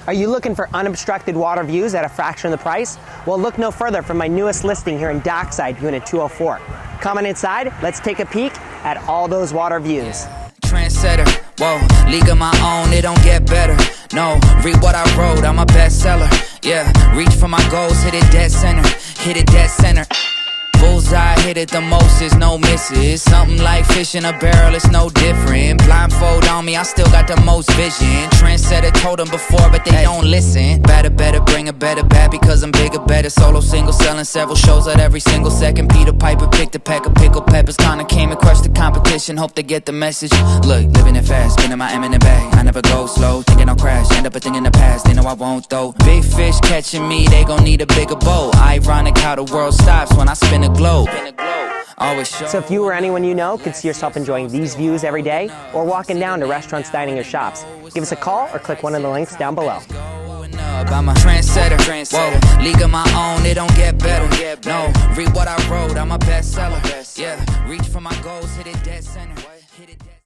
Are you looking for unobstructed water views at a fraction of the price? Well, look no further for my newest listing here in Dockside, Unit 204. Come on inside, let's take a peek at all those water views. Trendsetter, whoa, league of my own, it don't get better. No, read what I wrote, I'm a bestseller. Yeah, reach for my goals, hit it dead center, hit it dead center. Bullseye, hit it the most, is no misses. Something like fish in a barrel, it's no different. Blindfold on me, I still got the most vision. Trendsetter, told them before, but they don't listen. Better, bring a better bat, because I'm bigger, better. Solo, single, selling several shows at every single second. Peter Piper picked a pack of pickled peppers. Kinda came and crushed the competition, hope they get the message. Look, living it fast, spinning my M in the bag. I never go slow, thinking I'll crash, end up a thing in the past. They know I won't though. Big fish catching me, they gon' need a bigger boat. Ironic how the world stops when I spin a globe. So if you or anyone you know could see yourself enjoying these views every day, or walking down to restaurants, dining, or shops, give us a call or click one of the links down below. I'm a trendsetter, whoa, league of my own, it don't get better. No, read what I wrote, I'm a bestseller. Yeah, reach for my goals, hit it dead center.